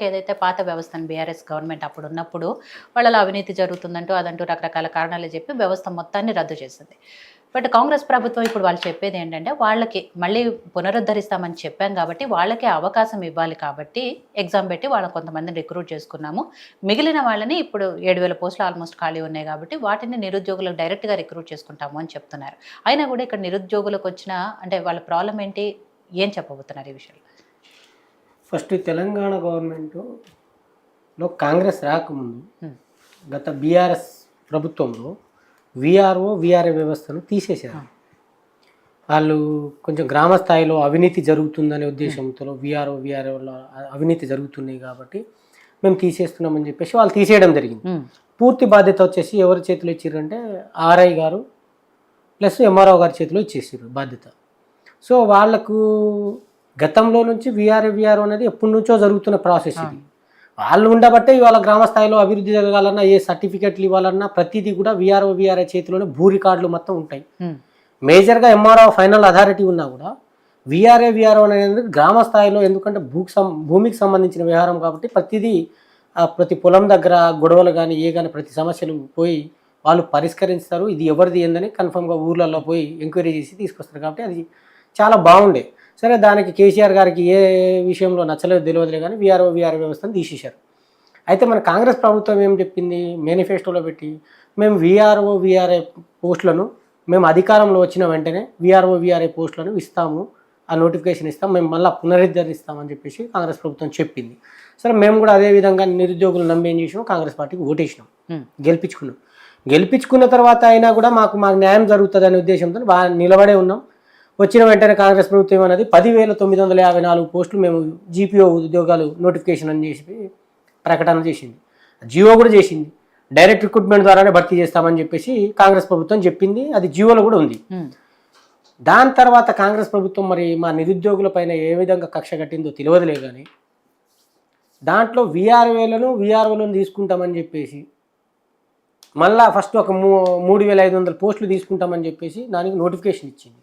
ఏదైతే పాత వ్యవస్థను బీఆర్ఎస్ గవర్నమెంట్ అప్పుడు ఉన్నప్పుడు వాళ్ళలో అవినీతి జరుగుతుందంటూ అదంటూ రకరకాల కారణాలు చెప్పి వ్యవస్థ మొత్తాన్ని రద్దు చేసింది. బట్ కాంగ్రెస్ ప్రభుత్వం ఇప్పుడు వాళ్ళు చెప్పేది ఏంటంటే వాళ్ళకి మళ్ళీ పునరుద్ధరిస్తామని చెప్పాం కాబట్టి వాళ్ళకే అవకాశం ఇవ్వాలి కాబట్టి ఎగ్జామ్ పెట్టి వాళ్ళని కొంతమందిని రిక్రూట్ చేసుకున్నాము. మిగిలిన వాళ్ళని ఇప్పుడు 7,000 పోస్టులు ఆల్మోస్ట్ ఖాళీ ఉన్నాయి కాబట్టి వాటిని నిరుద్యోగులకు డైరెక్ట్గా రిక్రూట్ చేసుకుంటాము అని చెప్తున్నారు. అయినా కూడా ఇక్కడ నిరుద్యోగులకు వచ్చిన అంటే వాళ్ళ ప్రాబ్లం ఏంటి, ఏం చెప్పబోతున్నారు ఈ విషయంలో? ఫస్ట్ తెలంగాణ గవర్నమెంట్లో కాంగ్రెస్ రాకముందు గత బీఆర్ఎస్ ప్రభుత్వంలో వీఆర్ఏ వ్యవస్థను తీసేశారు. వాళ్ళు కొంచెం గ్రామ స్థాయిలో అవినీతి జరుగుతుందనే ఉద్దేశంతో వీఆర్ఏలో అవినీతి జరుగుతున్నాయి కాబట్టి మేము తీసేస్తున్నామని చెప్పేసి వాళ్ళు తీసేయడం జరిగింది. పూర్తి బాధ్యత వచ్చేసి ఎవరి చేతిలో ఇచ్చారంటే ఆర్ఐ గారు ప్లస్ ఎంఆర్ఓ గారి చేతిలో ఇచ్చేసారు బాధ్యత. సో వాళ్లకు గతంలో నుంచి వీఆర్ఓ అనేది ఎప్పటి నుంచో జరుగుతున్న ప్రాసెస్. ఇది వాళ్ళు ఉండబట్టే ఇవాళ గ్రామ స్థాయిలో అభివృద్ధి జరగాలన్నా ఏ సర్టిఫికెట్లు ఇవ్వాలన్నా ప్రతిదీ కూడా వీఆర్ఏ చేతిలోనే భూ రికార్డులు మొత్తం ఉంటాయి. మేజర్గా ఎంఆర్ఓ ఫైనల్ అథారిటీ ఉన్నా కూడా వీఆర్ఓ అనేది గ్రామ స్థాయిలో, ఎందుకంటే భూమికి సంబంధించిన వ్యవహారం కాబట్టి ప్రతిదీ ప్రతి పొలం దగ్గర గొడవలు కానీ ప్రతి సమస్యలు పోయి వాళ్ళు పరిష్కరిస్తారు. ఇది ఎవరిది ఏందని కన్ఫర్మ్గా ఊర్లలో పోయి ఎంక్వైరీ చేసి తీసుకొస్తారు కాబట్టి అది చాలా బాగుండే. సరే, దానికి కేసీఆర్ గారికి ఏ విషయంలో నచ్చలేదు తెలియదులే కానీ వీఆర్ఏ వ్యవస్థను తీసేశారు. అయితే మన కాంగ్రెస్ ప్రభుత్వం ఏం చెప్పింది మేనిఫెస్టోలో పెట్టి, మేము వీఆర్ఏ పోస్టులను మేము అధికారంలో వచ్చిన వెంటనే వీఆర్ఏ పోస్టులను ఇస్తాము, ఆ నోటిఫికేషన్ ఇస్తాం, మేము మళ్ళీ పునరుద్ధరిస్తామని చెప్పేసి కాంగ్రెస్ ప్రభుత్వం చెప్పింది. సరే, మేము కూడా అదే విధంగా నిరుద్యోగులు నమ్మి ఏం చేసినాం, కాంగ్రెస్ పార్టీకి ఓటేసినాం, గెలిపించుకున్న తర్వాత అయినా కూడా మాకు న్యాయం జరుగుతుంది అనే ఉద్దేశంతో బాగా నిలబడే ఉన్నాం. వచ్చిన వెంటనే కాంగ్రెస్ ప్రభుత్వం అనేది 10,954 పోస్టులు మేము జీపీఓ ఉద్యోగాలు నోటిఫికేషన్ అని చేసి ప్రకటన చేసింది. జియో కూడా చేసింది. డైరెక్ట్ రిక్రూట్మెంట్ ద్వారానే భర్తీ చేస్తామని చెప్పేసి కాంగ్రెస్ ప్రభుత్వం చెప్పింది. అది జియోలో కూడా ఉంది. దాని తర్వాత కాంగ్రెస్ ప్రభుత్వం మరి మా నిరుద్యోగుల పైన ఏ విధంగా కక్ష కట్టిందో తెలియదులే కానీ దాంట్లో వీఆర్ఓలను తీసుకుంటామని చెప్పేసి మళ్ళా ఫస్ట్ ఒక 3,500 పోస్టులు తీసుకుంటామని చెప్పేసి దానికి నోటిఫికేషన్ ఇచ్చింది.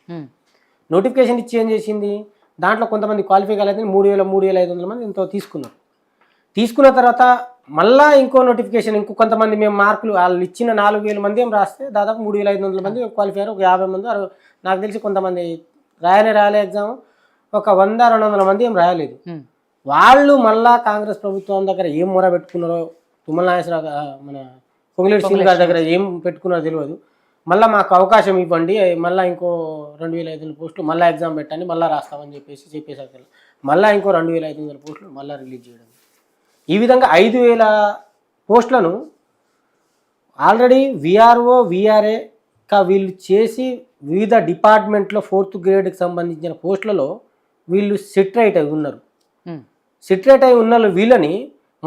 నోటిఫికేషన్ ఇచ్చి ఏం చేసింది, దాంట్లో కొంతమంది క్వాలిఫై కాలేదని 3,500 మంది ఎంతో తీసుకున్న తర్వాత మళ్ళీ ఇంకో నోటిఫికేషన్, కొంతమంది మేము మార్కులు వాళ్ళు ఇచ్చిన 4,000 మంది ఏం రాస్తే దాదాపు 3,500 మంది క్వాలిఫై అయ్యారు. ఒక 50 మంది నాకు తెలిసి కొంతమంది రాయలే ఎగ్జామ్, ఒక 100-200 మంది ఏం రాయలేదు. వాళ్ళు మళ్ళా కాంగ్రెస్ ప్రభుత్వం దగ్గర ఏం మొర పెట్టుకున్నారో, తుమ్మల నాగేశ్వరరావు మన పొంగులేటి శ్రీనివాస్ గారి దగ్గర ఏం పెట్టుకున్నారో తెలియదు. మళ్ళీ మాకు అవకాశం ఇవ్వండి, మళ్ళీ ఇంకో 2,500 పోస్టులు మళ్ళీ ఎగ్జామ్ పెట్టండి, మళ్ళీ రాస్తామని చెప్పేసారు. మళ్ళీ ఇంకో 2,500 పోస్టులు మళ్ళీ రిలీజ్ చేయడం. ఈ విధంగా 5,000 పోస్టులను ఆల్రెడీ వీఆర్ఏగా వీళ్ళు చేసి వివిధ డిపార్ట్మెంట్లో 4th గ్రేడ్కి సంబంధించిన పోస్టులలో వీళ్ళు సిట్రైట్ అయి ఉన్నారు. సిట్రైట్ అయి ఉన్న వీళ్ళని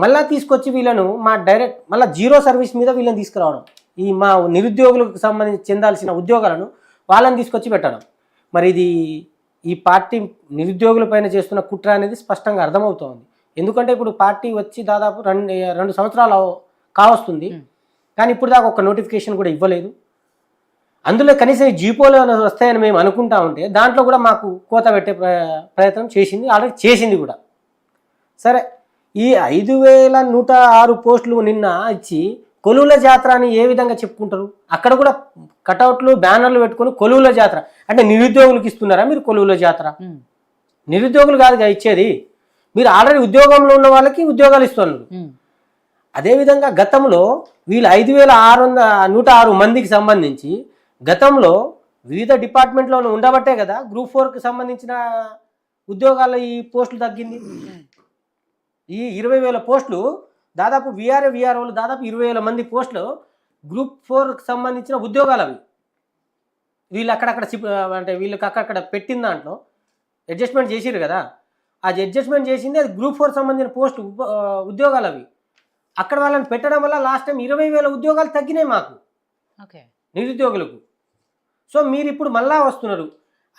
మళ్ళీ తీసుకొచ్చి వీళ్ళను డైరెక్ట్ మళ్ళీ జీరో సర్వీస్ మీద వీళ్ళని తీసుకురావడం, ఈ మా నిరుద్యోగులకు సంబంధించి చెందాల్సిన ఉద్యోగాలను వాళ్ళని తీసుకొచ్చి పెట్టడం. మరి ఇది ఈ పార్టీ నిరుద్యోగుల పైన చేస్తున్న కుట్ర అనేది స్పష్టంగా అర్థమవుతోంది. ఎందుకంటే ఇప్పుడు పార్టీ వచ్చి దాదాపు 2 సంవత్సరాలు కావస్తుంది, కానీ ఇప్పుడు దాకా ఒక నోటిఫికేషన్ కూడా ఇవ్వలేదు. అందులో కనీసం ఈ జీపోలు వస్తాయని మేము అనుకుంటా ఉంటే దాంట్లో కూడా మాకు కోత పెట్టే ప్రయత్నం చేసింది, ఆల్రెడీ చేసింది కూడా. సరే, ఈ 5,106 పోస్టులు నిన్న ఇచ్చి కొలువుల జాతర అని ఏ విధంగా చెప్పుకుంటారు? అక్కడ కూడా కటౌట్లు బ్యానర్లు పెట్టుకొని కొలువుల జాతర అంటే నిరుద్యోగులకు ఇస్తున్నారా మీరు? కొలువుల జాతర నిరుద్యోగులు కాదుగా ఇచ్చేది, మీరు ఆల్రెడీ ఉద్యోగంలో ఉన్న వాళ్ళకి ఉద్యోగాలు ఇస్తున్నారు. అదేవిధంగా గతంలో వీళ్ళు 5,106 మందికి సంబంధించి గతంలో వివిధ డిపార్ట్మెంట్లో ఉండబట్టే కదా గ్రూప్ 4కి సంబంధించిన ఉద్యోగాల్లో ఈ పోస్టులు తగ్గింది. ఈ 20,000 పోస్టులు దాదాపు వీఆర్ఓలు దాదాపు 20,000 మంది పోస్టులు గ్రూప్ 4కి సంబంధించిన ఉద్యోగాలు. అవి వీళ్ళు అక్కడక్కడ అంటే వీళ్ళకి అక్కడక్కడ పెట్టిన దాంట్లో అడ్జస్ట్మెంట్ చేసిరు కదా, ఆ అడ్జస్ట్మెంట్ చేసింది అది గ్రూప్ 4 సంబంధించిన పోస్టు ఉద్యోగాలు. అవి అక్కడ వాళ్ళని పెట్టడం వల్ల లాస్ట్ టైం 20,000 ఉద్యోగాలు తగ్గినాయి మాకు నిరుద్యోగులకు. సో మీరు ఇప్పుడు మళ్ళా వస్తున్నారు,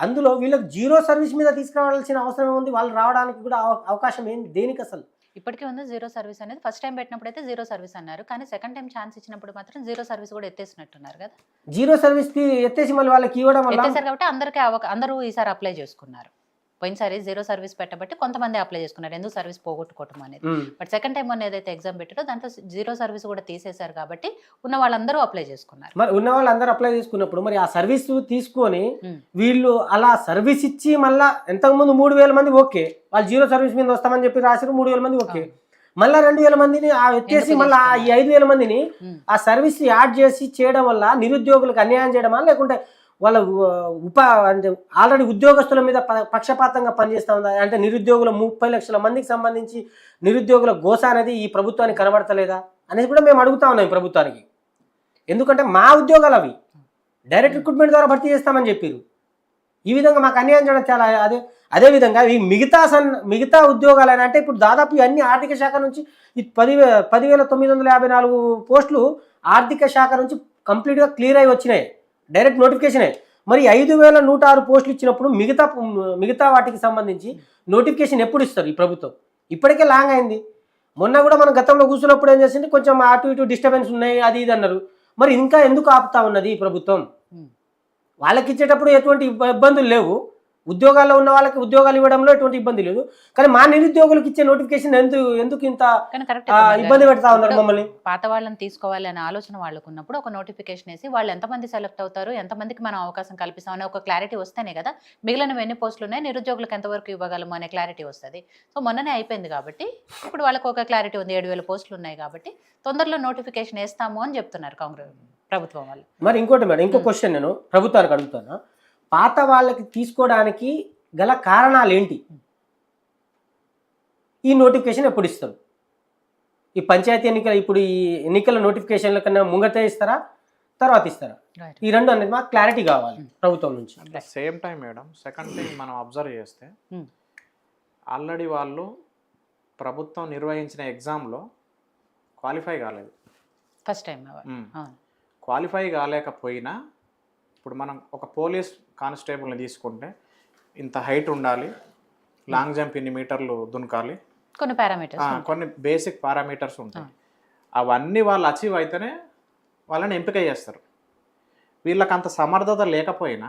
అందులో వీళ్ళకి జీరో సర్వీస్ మీద తీసుకురావాల్సిన అవసరం ఉంది. వాళ్ళు రావడానికి కూడా అవకాశం ఏంటి దేనికి అసలు? ఇప్పటికీ ఉంది జీరో సర్వీస్ అనేది. ఫస్ట్ టైం పెట్టినప్పుడు అయితే జీరో సర్వీస్ అన్నారు, కానీ సెకండ్ టైం ఛాన్స్ ఇచ్చినప్పుడు మాత్రం జీరో సర్వీస్ కూడా ఎత్తేసినట్టున్నారు కదా. జీరో సర్వీస్ ఎత్తేసి మళ్ళీ వాళ్ళకి ఇవ్వడం వల్ల ఎత్తేసారు కాబట్టి అందరికీ అందరూ ఈసారి అప్లై చేసుకున్నారు. పోయినసారి 0 సర్వీస్ పెట్టబట్టి కొంతమంది అప్లై చేసుకున్నారు, ఎందుకు సర్వీస్ పోగొట్టుకోవటం అనేది. బట్ సెకండ్ టైం మొన్న ఏదైతే ఎగ్జామ్ పెట్టారో దాంట్లో 0 సర్వీస్ కూడా తీసేశారు కాబట్టి ఉన్న వాళ్ళందరూ అప్లై చేసుకున్నారు. మరి ఉన్న వాళ్ళందరూ అప్లై చేసుకున్నప్పుడు మరి ఆ సర్వీస్ తీసుకొని వీళ్ళు అలా సర్వీస్ ఇచ్చి మళ్ళీ ఎంతకుముందు 3,000 మంది ఓకే, వాళ్ళు 0 సర్వీస్ మీద వస్తామని చెప్పి రాశారు, 3,000 మంది ఓకే, మళ్ళీ 2,000 మందిని ఎత్తేసి మళ్ళీ ఈ 5,000 మందిని ఆ సర్వీస్ యాడ్ చేసి చేయడం వల్ల నిరుద్యోగులకు అన్యాయం చేయడమా, లేకుంటే వాళ్ళ అంటే ఆల్రెడీ ఉద్యోగస్తుల మీద పక్షపాతంగా పనిచేస్తూ ఉందా? అంటే నిరుద్యోగుల 30 లక్షల మందికి సంబంధించి నిరుద్యోగుల గోస అనేది ఈ ప్రభుత్వానికి కనబడతలేదా అనేది కూడా మేము అడుగుతా ఉన్నాం ఈ ప్రభుత్వానికి. ఎందుకంటే మా ఉద్యోగాలు అవి డైరెక్ట్ రిక్రూట్మెంట్ ద్వారా భర్తీ చేస్తామని చెప్పారు. ఈ విధంగా మాకు అన్యాయం చేయడం చాలా అదేవిధంగా ఈ మిగతా ఉద్యోగాలు అంటే ఇప్పుడు దాదాపు అన్ని ఆర్థిక శాఖ నుంచి ఈ 10,954 పోస్టులు ఆర్థిక శాఖ నుంచి కంప్లీట్గా క్లియర్ అయి వచ్చినాయి, డైరెక్ట్ నోటిఫికేషనే. మరి 5,106 పోస్టులు ఇచ్చినప్పుడు మిగతా వాటికి సంబంధించి నోటిఫికేషన్ ఎప్పుడు ఇస్తారు ఈ ప్రభుత్వం? ఇప్పటికే లాంగ్ అయింది. మొన్న కూడా మనం గతంలో కూర్చున్నప్పుడు ఏం చేసింది, కొంచెం అటు ఇటు డిస్టర్బెన్స్ ఉన్నాయి అది ఇది అన్నారు. మరి ఇంకా ఎందుకు ఆపుతా ఉన్నది ఈ ప్రభుత్వం? వాళ్ళకి ఇచ్చేటప్పుడు ఎటువంటి ఇబ్బందులు లేవు, ఉద్యోగాల్లో ఉన్న వాళ్ళకి ఉద్యోగాలు ఇవ్వడంలో ఎటువంటి ఇబ్బంది లేదు, కానీ మా నిరుద్యోగులకు ఇచ్చే నోటిఫికేషన్ ఎందుకు ఇంత ఇబ్బంది పెడతా ఉన్నారు మమ్మల్ని? పాత వాళ్ళని తీసుకోవాలి అనే ఆలోచన వాళ్ళకు ఉన్నప్పుడు ఒక నోటిఫికేషన్ వేసి వాళ్ళు ఎంతమంది సెలెక్ట్ అవుతారు, ఎంతమందికి మనం అవకాశం కల్పిస్తాం అనే ఒక క్లారిటీ వస్తేనే కదా మిగిలిన ఎన్ని పోస్టులు ఉన్నాయి, నిరుద్యోగులకు ఎంతవరకు ఇవ్వగలము అనే క్లారిటీ వస్తుంది. సో మొన్ననే అయిపోయింది కాబట్టి ఇప్పుడు వాళ్ళకి ఒక క్లారిటీ ఉంది, 7,000 పోస్టులు ఉన్నాయి కాబట్టి తొందరలో నోటిఫికేషన్ వేస్తాము అని చెప్తున్నారు కాంగ్రెస్ ప్రభుత్వం వాళ్ళు. మరి ఇంకోటి మేడం, ఇంకో క్వశ్చన్ నేను ప్రభుత్వానికి అడుగుతాను, పాత వాళ్ళకి తీసుకోవడానికి గల కారణాలు ఏంటి? ఈ నోటిఫికేషన్ ఎప్పుడు ఇస్తారు? ఈ పంచాయతీ ఎన్నికల ఇప్పుడు ఈ ఎన్నికల నోటిఫికేషన్ల కన్నా ముంగతే ఇస్తారా, తర్వాత ఇస్తారా? ఈ రెండు అనేది మాకు క్లారిటీ కావాలి ప్రభుత్వం నుంచి. Same time madam, second thing మనం అబ్జర్వ్ చేస్తే ఆల్రెడీ వాళ్ళు ప్రభుత్వం నిర్వహించిన ఎగ్జామ్లో క్వాలిఫై కాలేదు, ఫస్ట్ టైం క్వాలిఫై కాలేకపోయినా ఇప్పుడు మనం ఒక పోలీస్ కానిస్టేబుల్ని తీసుకుంటే ఇంత హైట్ ఉండాలి, లాంగ్ జంప్ ఇన్ని మీటర్లు దునకాలి, కొన్ని పారామీటర్స్, కొన్ని బేసిక్ పారామీటర్స్ ఉంటాయి. అవన్నీ వాళ్ళు అచీవ్ అయితేనే వాళ్ళని ఎంపిక చేస్తారు. వీళ్ళకి అంత సమర్థత లేకపోయినా,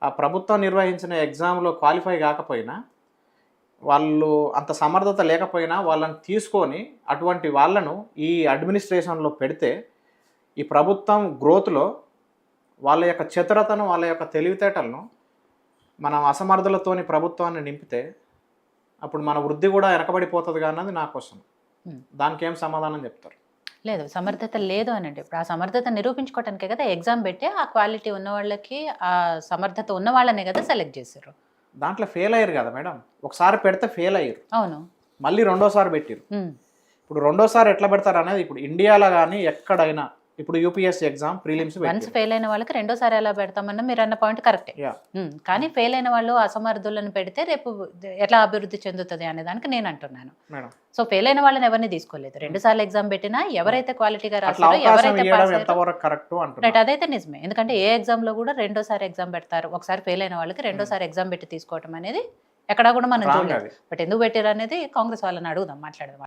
ఆ ప్రభుత్వం నిర్వహించిన ఎగ్జామ్లో క్వాలిఫై కాకపోయినా, వాళ్ళు అంత సమర్థత లేకపోయినా వాళ్ళని తీసుకొని అటువంటి వాళ్ళను ఈ అడ్మినిస్ట్రేషన్లో పెడితే ఈ ప్రభుత్వం గ్రోత్లో వాళ్ళ యొక్క చతురతను, వాళ్ళ యొక్క తెలివితేటలను మనం అసమర్థులతోని ప్రభుత్వాన్ని నింపితే అప్పుడు మన వృద్ధి కూడా వెనకబడిపోతుంది అన్నది నా క్వశ్చన్. దానికి ఏం సమాధానం చెప్తారు? లేదు, సమర్థత లేదు అని అంటే ఇప్పుడు ఆ సమర్థత నిరూపించుకోవటానికే కదా ఎగ్జామ్ పెట్టి ఆ క్వాలిటీ ఉన్న వాళ్ళకి, ఆ సమర్థత ఉన్న వాళ్ళనే కదా సెలెక్ట్ చేశారు. దాంట్లో ఫెయిల్ అయ్యారు కదా మేడం, ఒకసారి పెడితే ఫెయిల్ అయ్యారు, అవును, మళ్ళీ రెండోసారి పెట్టారు. ఇప్పుడు రెండోసారి ఎట్లా పెడతారు అనేది ఇప్పుడు ఇండియాలో కానీ ఎక్కడైనా, ఇప్పుడు UPSC exam prelims once fail అయిన వాళ్ళకి రెండోసారి ఎలా పెడతామన్నా మీరు అన్న పాయింట్ కరెక్టే. కానీ ఫెయిల్ అయిన వాళ్ళు అసమర్థులను పెడితే రేపు ఎట్లా అభివృద్ధి చెందుతుంది అనే దానికి నేను అంటున్నాను. సో ఫెయిల్ అయిన వాళ్ళని ఎవరిని తీసుకోలేదు, 2 సార్లు ఎగ్జామ్ పెట్టినా ఎవరైతే క్వాలిటీగా రాస్తారో, ఎవరైతే పాస్ అయ్యారో అదైతే నిజమే. ఎందుకంటే ఏ ఎగ్జామ్ లో కూడా రెండోసారి ఎగ్జామ్ పెడతారు, ఒకసారి ఫెయిల్ అయిన వాళ్ళకి రెండోసారి ఎగ్జామ్ పెట్టి తీసుకోవటం అనేది ఎక్కడా కూడా మనం చూడలేదు. బట్ ఎందుకు పెట్టారు అనేది కాంగ్రెస్ వాళ్ళని అడుగుదాం, మాట్లాడదాం.